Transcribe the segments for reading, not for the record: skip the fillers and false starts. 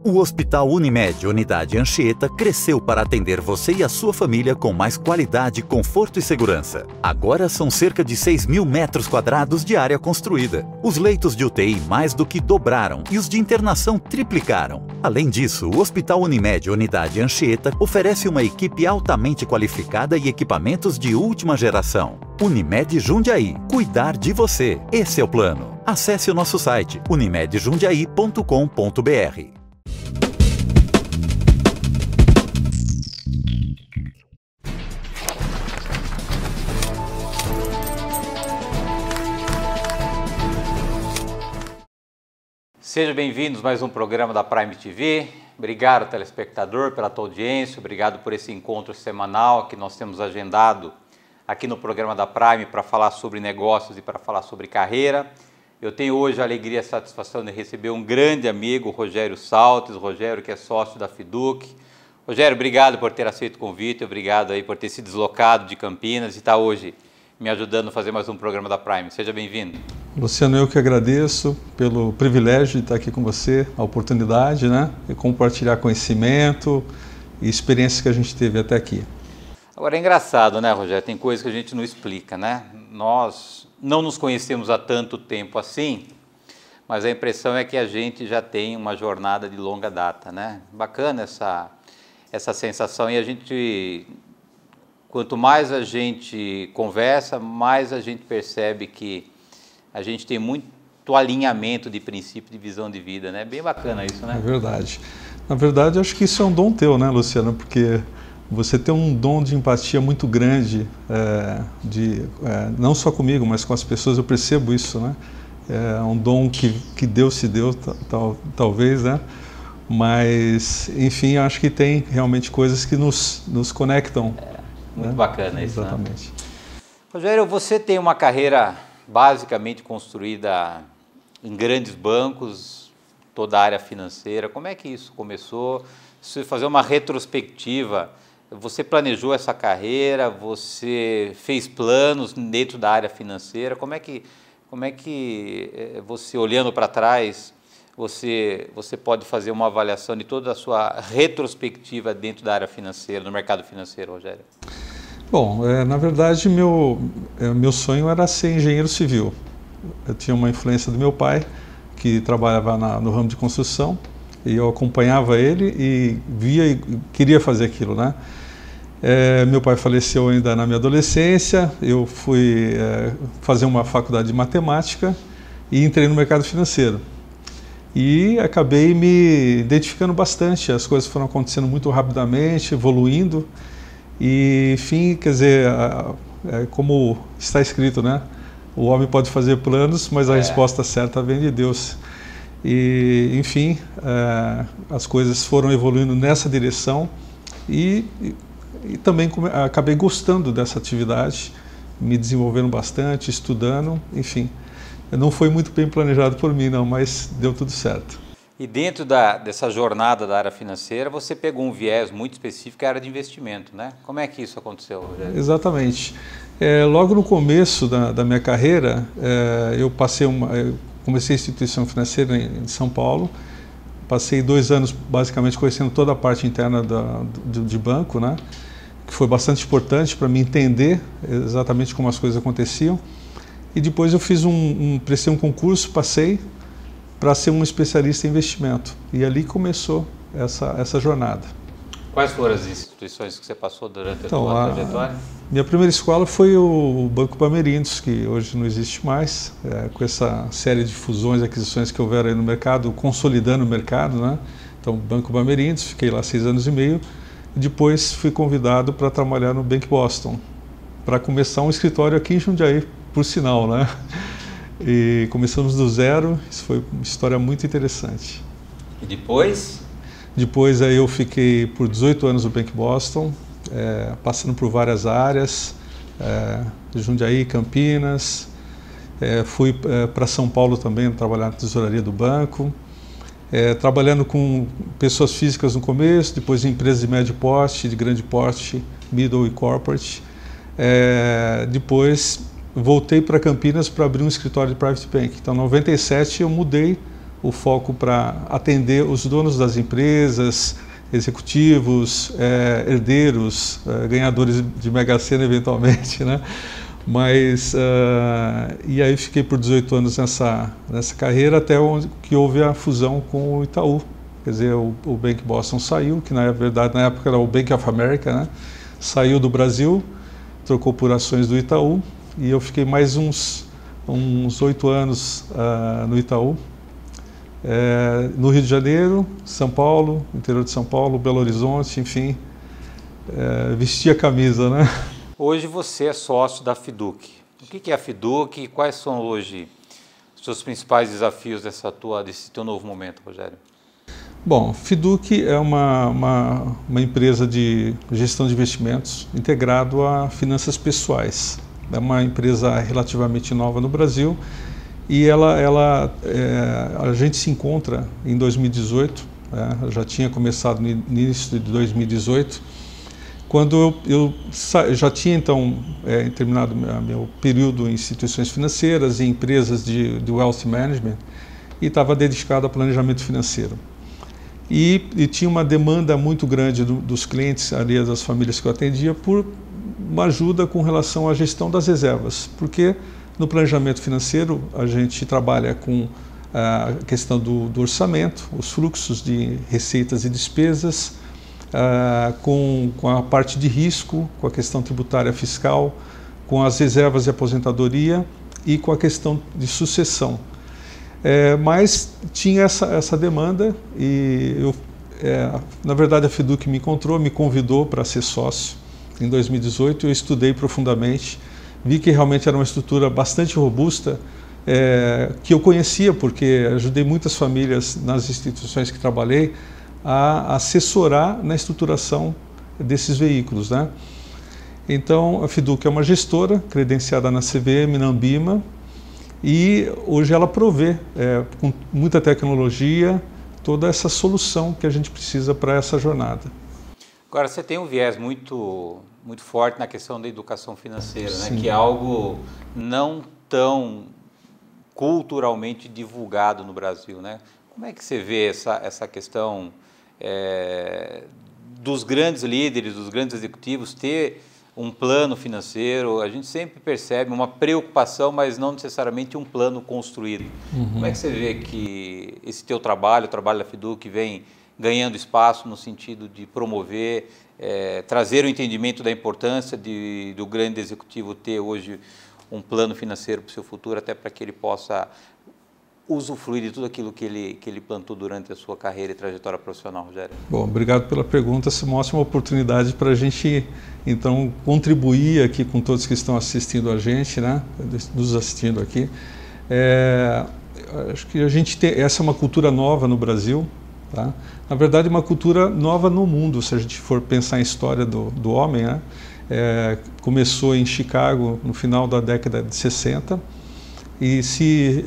O Hospital Unimed Unidade Anchieta cresceu para atender você e a sua família com mais qualidade, conforto e segurança. Agora são cerca de 6.000 metros quadrados de área construída. Os leitos de UTI mais do que dobraram e os de internação triplicaram. Além disso, o Hospital Unimed Unidade Anchieta oferece uma equipe altamente qualificada e equipamentos de última geração. Unimed Jundiaí. Cuidar de você. Esse é o plano. Acesse o nosso site unimedjundiaí.com.br. Sejam bem-vindos a mais um programa da Prime TV. Obrigado, telespectador, pela tua audiência. Obrigado por esse encontro semanal que nós temos agendado aqui no programa da Prime para falar sobre negócios e para falar sobre carreira. Eu tenho hoje a alegria e a satisfação de receber um grande amigo, Rogério Saltes. Rogério, que é sócio da Fiduc. Rogério, obrigado por ter aceito o convite, obrigado aí por ter se deslocado de Campinas e estar hoje me ajudando a fazer mais um programa da Prime. Seja bem-vindo. Luciano, eu que agradeço pelo privilégio de estar aqui com você, a oportunidade, né, de compartilhar conhecimento e experiências que a gente teve até aqui. Agora é engraçado, né, Rogério? Tem coisas que a gente não explica, né? Nós não nos conhecemos há tanto tempo assim, mas a impressão é que a gente já tem uma jornada de longa data, né? Bacana essa sensação, e a gente, quanto mais a gente conversa, mais a gente percebe que a gente tem muito alinhamento de princípio, de visão de vida, né? Bem bacana isso, né? É verdade. Na verdade, acho que isso é um dom teu, né, Luciano? Porque você tem um dom de empatia muito grande, não só comigo, mas com as pessoas. Eu percebo isso, né? É um dom que Deus se deu, talvez, né? Mas, enfim, acho que tem realmente coisas que nos conectam. Muito né? Bacana isso, exatamente. Né? Rogério, você tem uma carreira basicamente construída em grandes bancos, toda a área financeira. Como é que isso começou? Se fazer uma retrospectiva, você planejou essa carreira, você fez planos dentro da área financeira, como é que você, olhando para trás, você pode fazer uma avaliação de toda a sua retrospectiva dentro da área financeira, no mercado financeiro, Rogério? Bom, na verdade, meu sonho era ser engenheiro civil. Eu tinha uma influência do meu pai, que trabalhava no ramo de construção, e eu acompanhava ele e via e queria fazer aquilo, né? Meu pai faleceu ainda na minha adolescência, eu fui fazer uma faculdade de matemática e entrei no mercado financeiro. E acabei me identificando bastante, as coisas foram acontecendo muito rapidamente, evoluindo. E, enfim, quer dizer, como está escrito, né? O homem pode fazer planos, mas a resposta certa vem de Deus. E, enfim, as coisas foram evoluindo nessa direção e também acabei gostando dessa atividade, me desenvolvendo bastante, estudando, enfim. Não foi muito bem planejado por mim, não, mas deu tudo certo. E dentro dessa jornada da área financeira, você pegou um viés muito específico, a área de investimento, né? Como é que isso aconteceu, Rogério? Exatamente. Logo no começo da minha carreira, eu comecei a instituição financeira em São Paulo, passei 2 anos basicamente conhecendo toda a parte interna de banco, né? Que foi bastante importante para mim entender exatamente como as coisas aconteciam. E depois eu prestei um concurso, passei para ser um especialista em investimento. E ali começou essa jornada. Quais foram as instituições que você passou durante a sua trajetória? Minha primeira escola foi o Banco Bamerindos, que hoje não existe mais, com essa série de fusões e aquisições que houveram aí no mercado, consolidando o mercado, né? Então, Banco Bamerindos, fiquei lá 6 anos e meio. E depois fui convidado para trabalhar no Bank Boston, para começar um escritório aqui em Jundiaí, por sinal, né? E começamos do zero, isso foi uma história muito interessante. E depois? Depois aí eu fiquei por 18 anos no Bank Boston, passando por várias áreas, Jundiaí, Campinas, fui para São Paulo também trabalhar na tesouraria do banco, trabalhando com pessoas físicas no começo, depois em empresas de médio porte, de grande porte, middle e corporate. Depois voltei para Campinas para abrir um escritório de private bank. Então, em 97 eu mudei o foco para atender os donos das empresas, executivos, herdeiros, ganhadores de Mega Sena eventualmente, né? Mas, e aí fiquei por 18 anos nessa carreira, até que houve a fusão com o Itaú. Quer dizer, o Bank Boston saiu, que na verdade na época era o Bank of America, né? Saiu do Brasil, trocou por ações do Itaú, e eu fiquei mais uns 8 anos no Itaú. No Rio de Janeiro, São Paulo, interior de São Paulo, Belo Horizonte, enfim, vesti a camisa, né? Hoje você é sócio da FIDUC. O que é a FIDUC e quais são hoje os seus principais desafios desse teu novo momento, Rogério? Bom, FIDUC é uma empresa de gestão de investimentos integrado a finanças pessoais. É uma empresa relativamente nova no Brasil e a gente se encontra em 2018, já tinha começado no início de 2018, quando eu já tinha então terminado meu período em instituições financeiras e empresas de wealth management e estava dedicado a planejamento financeiro. E tinha uma demanda muito grande dos clientes, ali das famílias que eu atendia, por uma ajuda com relação à gestão das reservas, porque no planejamento financeiro a gente trabalha com a questão do orçamento, os fluxos de receitas e despesas, com a parte de risco, com a questão tributária fiscal, com as reservas de aposentadoria e com a questão de sucessão. Mas tinha essa demanda e na verdade a FIDUC me encontrou, me convidou para ser sócio em 2018, eu estudei profundamente, vi que realmente era uma estrutura bastante robusta, que eu conhecia porque ajudei muitas famílias nas instituições que trabalhei a assessorar na estruturação desses veículos, né? Então a FIDUC é uma gestora credenciada na CVM, na Ambima, e hoje ela provê, com muita tecnologia, toda essa solução que a gente precisa para essa jornada. Agora, você tem um viés muito forte na questão da educação financeira, né? Que é algo não tão culturalmente divulgado no Brasil, né? Como é que você vê essa questão dos grandes líderes, dos grandes executivos, ter um plano financeiro? A gente sempre percebe uma preocupação, mas não necessariamente um plano construído. Como é que você vê que esse teu trabalho, o trabalho da FIDUC, vem ganhando espaço no sentido de promover, trazer o entendimento da importância do grande executivo ter hoje um plano financeiro para o seu futuro, até para que ele possa usufruir de tudo aquilo que ele plantou durante a sua carreira e trajetória profissional, Rogério? Bom, obrigado pela pergunta. Se mostra uma oportunidade para a gente, então, contribuir aqui com todos que estão assistindo a gente, né? Nos assistindo aqui. Acho que a gente tem, essa é uma cultura nova no Brasil, tá? Na verdade, uma cultura nova no mundo, se a gente for pensar em história do homem, né? Começou em Chicago no final da década de 60, e se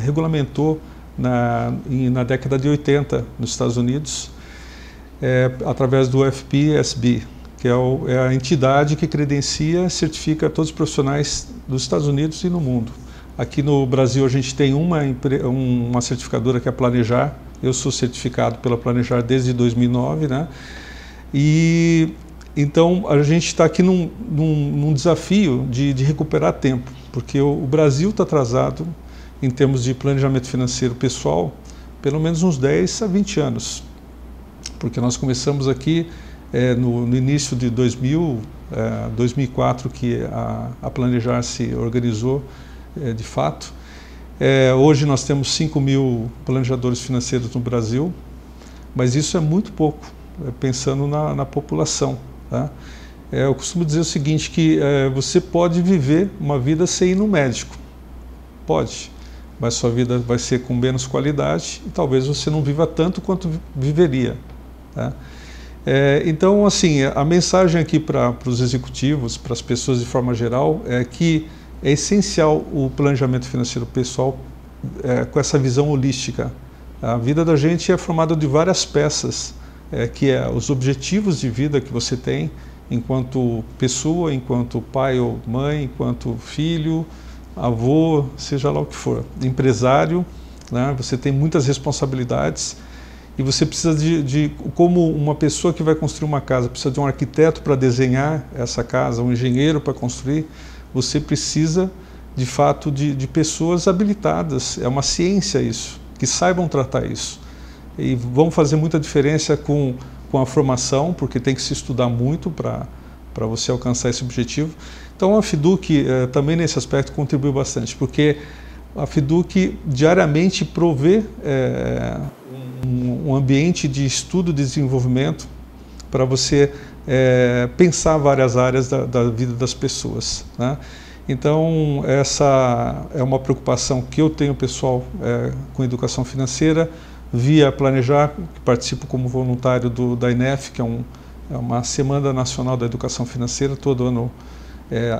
regulamentou na década de 80 nos Estados Unidos, através do FPSB, que é a entidade que credencia e certifica todos os profissionais dos Estados Unidos e no mundo. Aqui no Brasil a gente tem uma certificadora que é a Planejar, eu sou certificado pela Planejar desde 2009, né? E então a gente está aqui num desafio de recuperar tempo, porque o Brasil está atrasado em termos de planejamento financeiro pessoal, pelo menos uns 10 a 20 anos. Porque nós começamos aqui no início de 2004, que a Planejar se organizou de fato. Hoje nós temos 5.000 planejadores financeiros no Brasil, mas isso é muito pouco, pensando na população. Tá? Eu costumo dizer o seguinte, que você pode viver uma vida sem ir no médico, pode, mas sua vida vai ser com menos qualidade e talvez você não viva tanto quanto viveria. Tá? Então, assim, a mensagem aqui para os executivos, para as pessoas de forma geral, é que é essencial o planejamento financeiro pessoal com essa visão holística. A vida da gente é formada de várias peças, que é os objetivos de vida que você tem enquanto pessoa, enquanto pai ou mãe, enquanto filho, avô, seja lá o que for, empresário, né? Você tem muitas responsabilidades e você precisa como uma pessoa que vai construir uma casa, precisa de um arquiteto para desenhar essa casa, um engenheiro para construir, você precisa, de fato, de pessoas habilitadas. É uma ciência isso, que saibam tratar isso. E vão fazer muita diferença com a formação, porque tem que se estudar muito para você alcançar esse objetivo. Então a FIDUC também nesse aspecto contribui bastante, porque a FIDUC diariamente provê um ambiente de estudo e desenvolvimento para você pensar várias áreas da vida das pessoas, né? Então essa é uma preocupação que eu tenho pessoal com educação financeira, via Planejar, que participo como voluntário da INEF, que é uma Semana Nacional da Educação Financeira, todo ano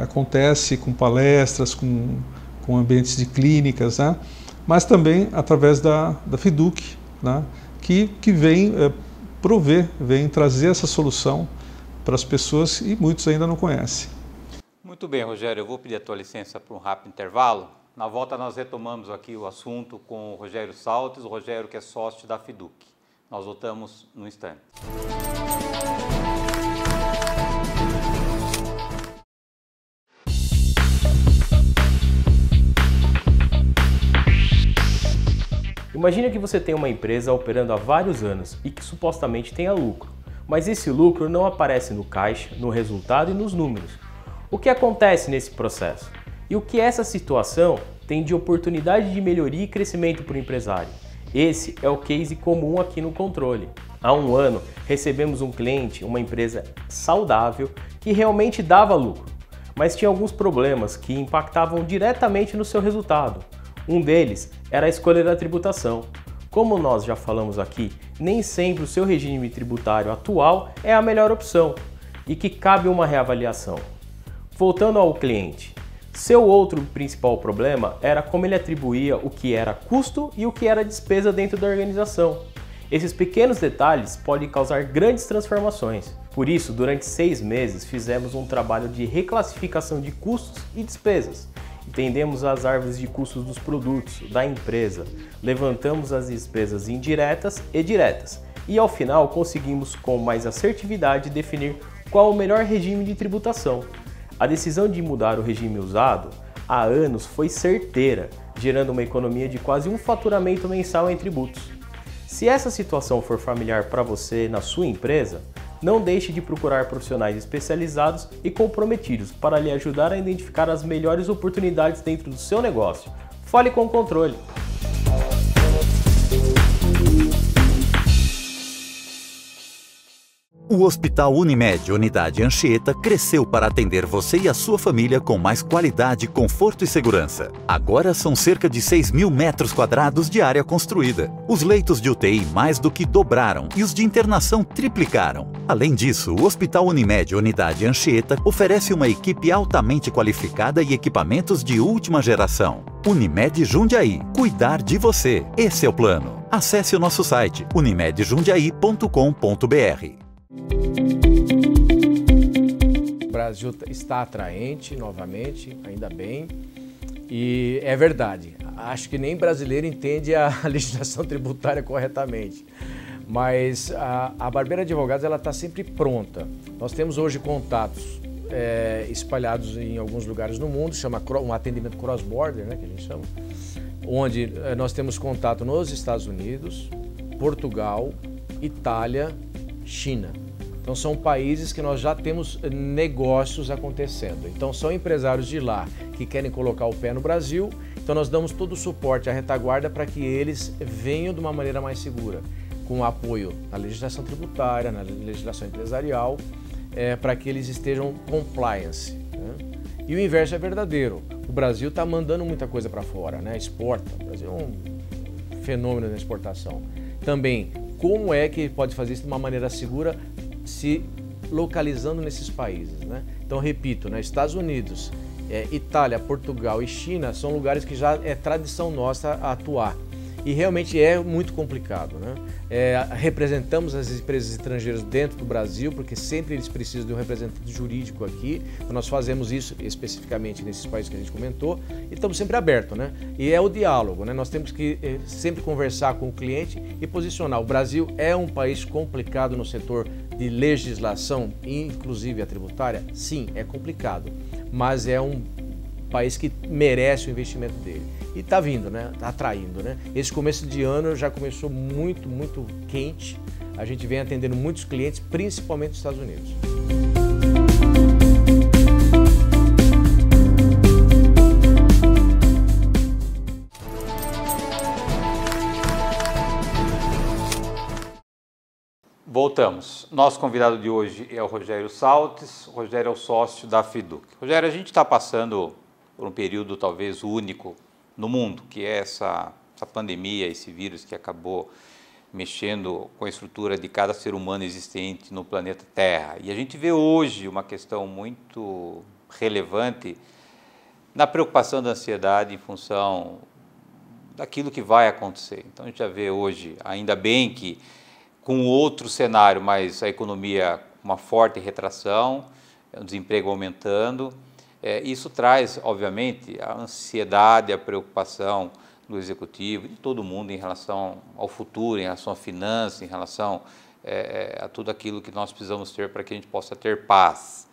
acontece com palestras, com ambientes de clínicas, né? Mas também através da FIDUC, né? que vem prover, vem trazer essa solução para as pessoas e muitos ainda não conhecem. Muito bem, Rogério, eu vou pedir a tua licença para um rápido intervalo. Na volta nós retomamos aqui o assunto com o Rogério Saltes, o Rogério que é sócio da FIDUC. Nós voltamos no instante. Imagina que você tem uma empresa operando há vários anos e que supostamente tenha lucro, mas esse lucro não aparece no caixa, no resultado e nos números. O que acontece nesse processo? E o que essa situação tem de oportunidade de melhoria e crescimento para o empresário? Esse é o case comum aqui no Controle. Há um ano recebemos um cliente, uma empresa saudável que realmente dava lucro, mas tinha alguns problemas que impactavam diretamente no seu resultado. Um deles era a escolha da tributação. Como nós já falamos aqui, nem sempre o seu regime tributário atual é a melhor opção e que cabe uma reavaliação. Voltando ao cliente, seu outro principal problema era como ele atribuía o que era custo e o que era despesa dentro da organização. Esses pequenos detalhes podem causar grandes transformações. Por isso, durante 6 meses, fizemos um trabalho de reclassificação de custos e despesas. Entendemos as árvores de custos dos produtos da empresa, levantamos as despesas indiretas e diretas e, ao final, conseguimos com mais assertividade definir qual o melhor regime de tributação. A decisão de mudar o regime usado há anos foi certeira, gerando uma economia de quase um faturamento mensal em tributos. Se essa situação for familiar para você na sua empresa, não deixe de procurar profissionais especializados e comprometidos para lhe ajudar a identificar as melhores oportunidades dentro do seu negócio. Fale com o Controle. O Hospital Unimed Unidade Anchieta cresceu para atender você e a sua família com mais qualidade, conforto e segurança. Agora são cerca de 6.000 metros quadrados de área construída. Os leitos de UTI mais do que dobraram e os de internação triplicaram. Além disso, o Hospital Unimed Unidade Anchieta oferece uma equipe altamente qualificada e equipamentos de última geração. Unimed Jundiaí. Cuidar de você. Esse é o plano. Acesse o nosso site unimedjundiaí.com.br. O Brasil está atraente novamente, ainda bem, e é verdade, acho que nem brasileiro entende a legislação tributária corretamente, mas a Barbeira Advogados está sempre pronta. Nós temos hoje contatos espalhados em alguns lugares no mundo, chama um atendimento cross-border, né, que a gente chama, onde nós temos contato nos Estados Unidos, Portugal, Itália, China. Então são países que nós já temos negócios acontecendo. Então são empresários de lá que querem colocar o pé no Brasil, então nós damos todo o suporte à retaguarda para que eles venham de uma maneira mais segura, com apoio na legislação tributária, na legislação empresarial, para que eles estejam compliance, né? E o inverso é verdadeiro. O Brasil está mandando muita coisa para fora, né? Exporta. O Brasil é um fenômeno na exportação. Também, como é que pode fazer isso de uma maneira segura, se localizando nesses países, né? Então, repito, né? Estados Unidos, Itália, Portugal e China são lugares que já é tradição nossa atuar. E realmente é muito complicado, né? Representamos as empresas estrangeiras dentro do Brasil, porque sempre eles precisam de um representante jurídico aqui. Nós fazemos isso especificamente nesses países que a gente comentou e estamos sempre abertos, né? E é o diálogo, né? Nós temos que sempre conversar com o cliente e posicionar. O Brasil é um país complicado no setor de legislação, inclusive a tributária. Sim, é complicado, mas é um país que merece o investimento dele. E está vindo, né? Está atraindo, né? Esse começo de ano já começou muito, muito quente. A gente vem atendendo muitos clientes, principalmente dos Estados Unidos. Voltamos. Nosso convidado de hoje é o Rogério Saltes. O Rogério é o sócio da FIDUC. Rogério, a gente está passando por um período talvez único no mundo, que é essa pandemia, esse vírus que acabou mexendo com a estrutura de cada ser humano existente no planeta Terra. E a gente vê hoje uma questão muito relevante na preocupação da ansiedade em função daquilo que vai acontecer. Então a gente já vê hoje, ainda bem que com outro cenário, mas a economia com uma forte retração, o desemprego aumentando. Isso traz, obviamente, a ansiedade, a preocupação do executivo, de todo mundo em relação ao futuro, em relação à finança, em relação a tudo aquilo que nós precisamos ter para que a gente possa ter paz.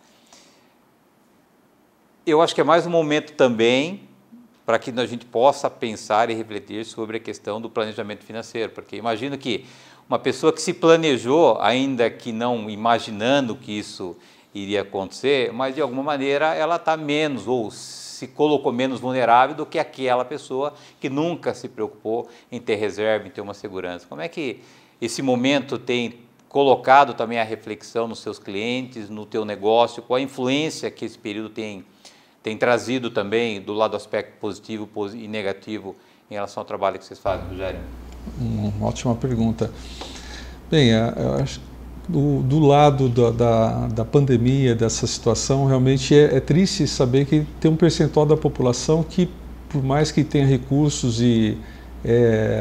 Eu acho que é mais um momento também para que a gente possa pensar e refletir sobre a questão do planejamento financeiro, porque imagino que uma pessoa que se planejou, ainda que não imaginando que isso iria acontecer, mas de alguma maneira ela está menos ou se colocou menos vulnerável do que aquela pessoa que nunca se preocupou em ter reserva, em ter uma segurança. Como é que esse momento tem colocado também a reflexão nos seus clientes, no teu negócio, qual a influência que esse período tem trazido também do lado do aspecto positivo e negativo em relação ao trabalho que vocês fazem, Rogério? Uma ótima pergunta. Bem, eu acho que do lado da pandemia, dessa situação, realmente é triste saber que tem um percentual da população que, por mais que tenha recursos e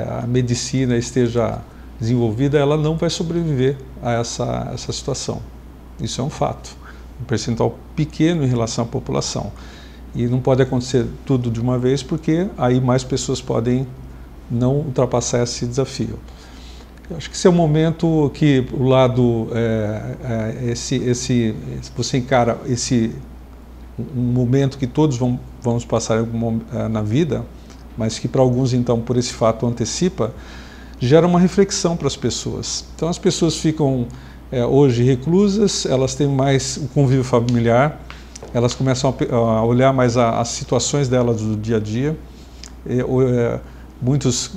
a medicina esteja desenvolvida, ela não vai sobreviver a essa situação. Isso é um fato. Um percentual pequeno em relação à população. E não pode acontecer tudo de uma vez, porque aí mais pessoas podem não ultrapassar esse desafio. Eu acho que esse é o momento que o lado, você encara um momento que todos vamos passar na vida, mas que para alguns então por esse fato antecipa, gera uma reflexão para as pessoas. Então as pessoas ficam hoje reclusas, elas têm mais o convívio familiar, elas começam a olhar mais as situações delas do dia a dia. Muitos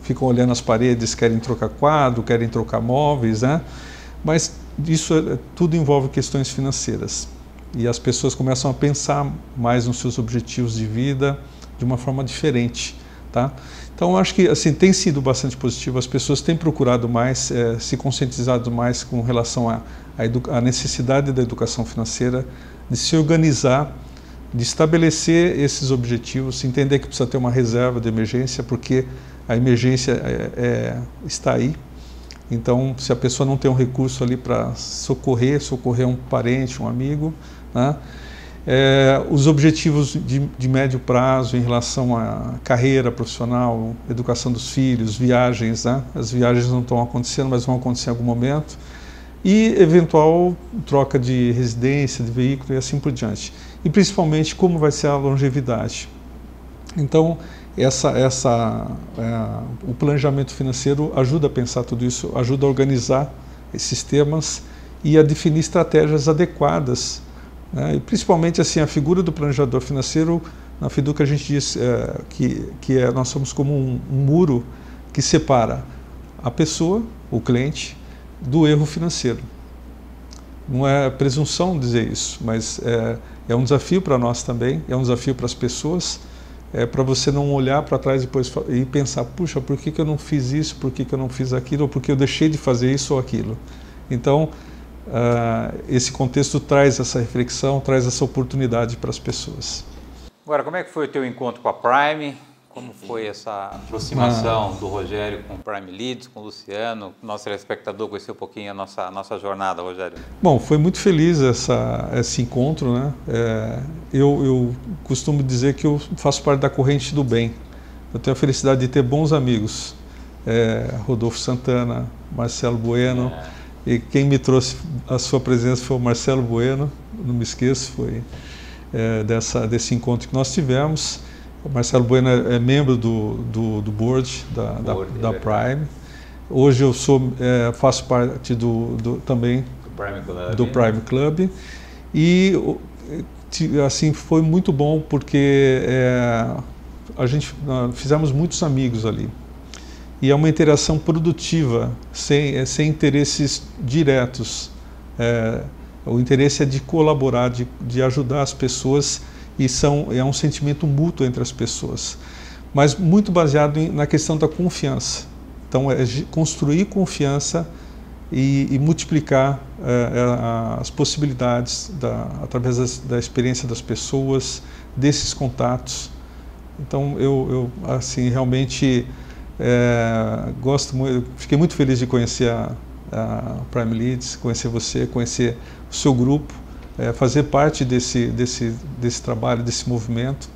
ficam olhando as paredes, querem trocar quadro, querem trocar móveis, né? Mas isso tudo envolve questões financeiras. E as pessoas começam a pensar mais nos seus objetivos de vida de uma forma diferente, tá? Então, eu acho que assim, tem sido bastante positivo, as pessoas têm procurado mais, se conscientizado mais com relação à necessidade da educação financeira, de se organizar, de estabelecer esses objetivos, entender que precisa ter uma reserva de emergência, porque a emergência está aí. Então, se a pessoa não tem um recurso ali para socorrer um parente, um amigo, né? Os objetivos de médio prazo em relação à carreira profissional, educação dos filhos, viagens, né? As viagens não estão acontecendo, mas vão acontecer em algum momento, e eventual troca de residência, de veículo e assim por diante. E principalmente como vai ser a longevidade. Então, o planejamento financeiro ajuda a pensar tudo isso, ajuda a organizar esses temas e a definir estratégias adequadas, né? E principalmente assim, a figura do planejador financeiro, na FIDUC a gente diz nós somos como um muro que separa a pessoa, o cliente, do erro financeiro. Não é presunção dizer isso, mas é um desafio para nós também, é um desafio para as pessoas, para você não olhar para trás depois e pensar, puxa, por que eu não fiz isso, por que eu não fiz aquilo, ou por que eu deixei de fazer isso ou aquilo. Então, esse contexto traz essa reflexão, traz essa oportunidade para as pessoas. Agora, como é que foi o teu encontro com a Prime? Como foi essa aproximação do Rogério com o Prime Leads, com o Luciano? Nosso telespectador conheceu um pouquinho a nossa jornada, Rogério. Bom, foi muito feliz esse encontro, né? Eu costumo dizer que eu faço parte da corrente do bem. Eu tenho a felicidade de ter bons amigos. Rodolfo Santana, Marcelo Bueno, e quem me trouxe a sua presença foi o Marcelo Bueno, não me esqueço, foi desse encontro que nós tivemos. O Marcelo Bueno é membro do board da Prime. Hoje eu faço parte também do Prime Club. E assim, foi muito bom porque fizemos muitos amigos ali. E é uma interação produtiva, sem interesses diretos. O interesse é de colaborar, de ajudar as pessoas, e é um sentimento mútuo entre as pessoas, mas muito baseado na questão da confiança. Então, é construir confiança e multiplicar as possibilidades através da experiência das pessoas, desses contatos. Então, eu assim, realmente gosto muito, fiquei muito feliz de conhecer a Prime Leads, conhecer você, conhecer o seu grupo, fazer parte desse trabalho, desse movimento,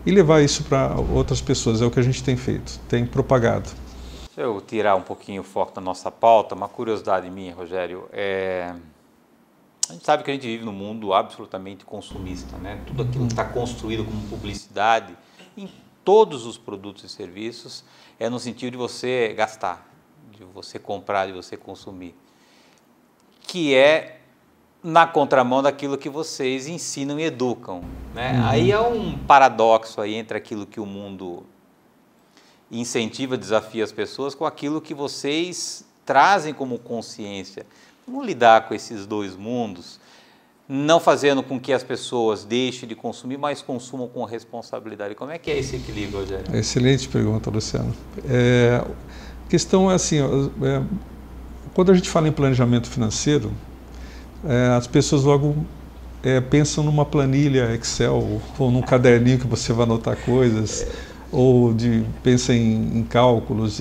e levar isso para outras pessoas. É o que a gente tem feito, tem propagado. Deixa eu tirar um pouquinho o foco da nossa pauta. Uma curiosidade minha, Rogério, a gente sabe que a gente vive num mundo absolutamente consumista, né? Tudo aquilo que está construído como publicidade em todos os produtos e serviços é no sentido de você gastar, de você comprar, de você consumir, que é na contramão daquilo que vocês ensinam e educam, né? Aí é um paradoxo aí entre aquilo que o mundo incentiva, desafia as pessoas, com aquilo que vocês trazem como consciência. Como lidar com esses dois mundos, não fazendo com que as pessoas deixem de consumir, mas consumam com responsabilidade? Como é que é esse equilíbrio, Rogério? Excelente pergunta, Luciano. A questão é assim, quando a gente fala em planejamento financeiro, as pessoas logo pensam numa planilha Excel ou num caderninho que você vai anotar coisas, ou pensa em cálculos,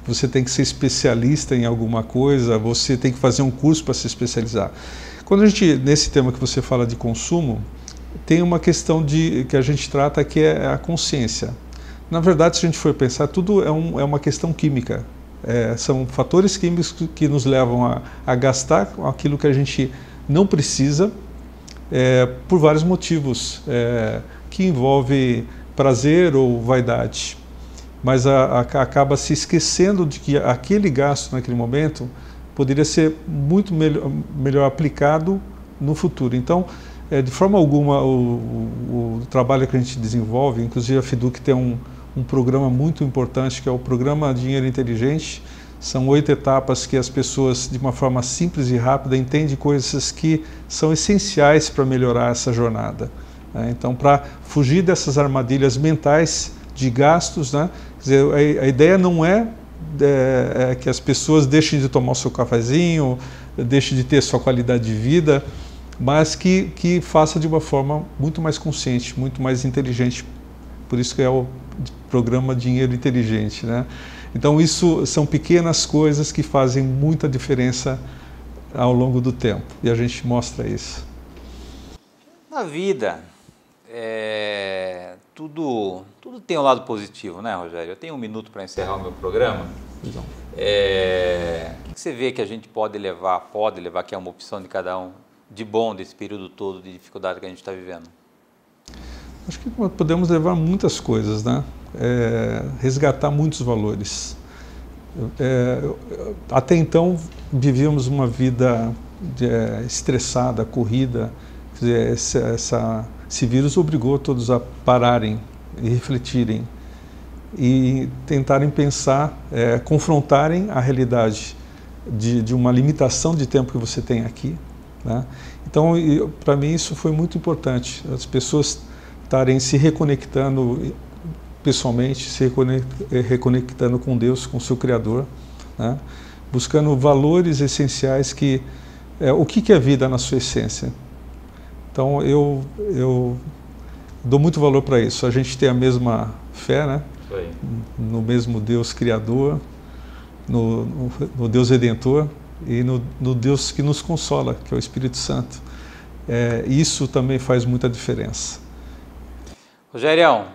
você tem que ser especialista em alguma coisa, você tem que fazer um curso para se especializar. Quando nesse tema que você fala de consumo, tem uma questão que a gente trata que é a consciência. Na verdade, se a gente for pensar, tudo é uma questão química. São fatores químicos que nos levam a gastar aquilo que a gente não precisa, por vários motivos, que envolve prazer ou vaidade. Mas acaba se esquecendo de que aquele gasto naquele momento poderia ser muito melhor aplicado no futuro. Então, de forma alguma, o trabalho que a gente desenvolve, inclusive a FIDUC tem um programa muito importante, que é o Programa Dinheiro Inteligente. São 8 etapas que as pessoas, de uma forma simples e rápida, entendem coisas que são essenciais para melhorar essa jornada. Então, para fugir dessas armadilhas mentais de gastos, né? Quer dizer, a ideia não é que as pessoas deixem de tomar o seu cafezinho, deixem de ter sua qualidade de vida, mas que faça de uma forma muito mais consciente, muito mais inteligente. Por isso que é o programa Dinheiro Inteligente, né? Então, isso são pequenas coisas que fazem muita diferença ao longo do tempo, e a gente mostra isso. Na vida, tudo tem um lado positivo, né, Rogério? Eu tenho 1 minuto para encerrar o meu programa. Então. O que você vê que a gente pode levar, que é uma opção de cada um, de bom desse período todo de dificuldade que a gente está vivendo? Acho que podemos levar muitas coisas, né? Resgatar muitos valores. Até então, vivíamos uma vida estressada, corrida. Quer dizer, esse vírus obrigou todos a pararem e refletirem e tentarem pensar, confrontarem a realidade de uma limitação de tempo que você tem aqui, né? Então, para mim, isso foi muito importante. As pessoas estarem se reconectando pessoalmente, se reconectando com Deus, com o seu Criador, né? Buscando valores essenciais o que é vida na sua essência. Então, eu dou muito valor para isso. A gente tem a mesma fé, né? No mesmo Deus Criador, no Deus Redentor e no Deus que nos consola, que é o Espírito Santo. Isso também faz muita diferença. Rogerião,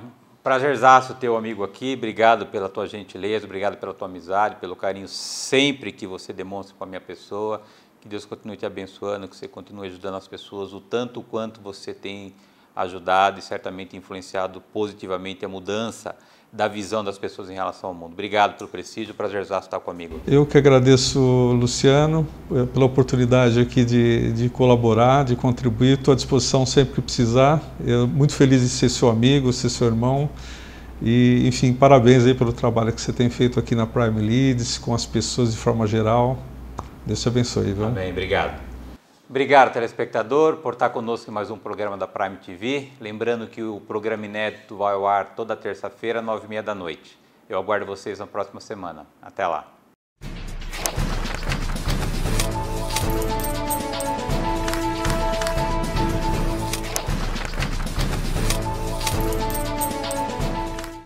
prazerzaço teu amigo aqui, obrigado pela tua gentileza, obrigado pela tua amizade, pelo carinho sempre que você demonstra com a minha pessoa. Que Deus continue te abençoando, que você continue ajudando as pessoas o tanto quanto você tem ajudado e certamente influenciado positivamente a mudança da visão das pessoas em relação ao mundo. Obrigado pelo prestígio, prazerzaço estar comigo. Eu que agradeço, Luciano, pela oportunidade aqui de colaborar, de contribuir. Estou à disposição sempre que precisar. Eu muito feliz de ser seu amigo, ser seu irmão. E, enfim, parabéns aí pelo trabalho que você tem feito aqui na Prime Leads, com as pessoas de forma geral. Deus te abençoe, viu? Amém, obrigado. Obrigado, telespectador, por estar conosco em mais um programa da Prime TV. Lembrando que o programa inédito vai ao ar toda terça-feira, 9h30 da noite. Eu aguardo vocês na próxima semana. Até lá.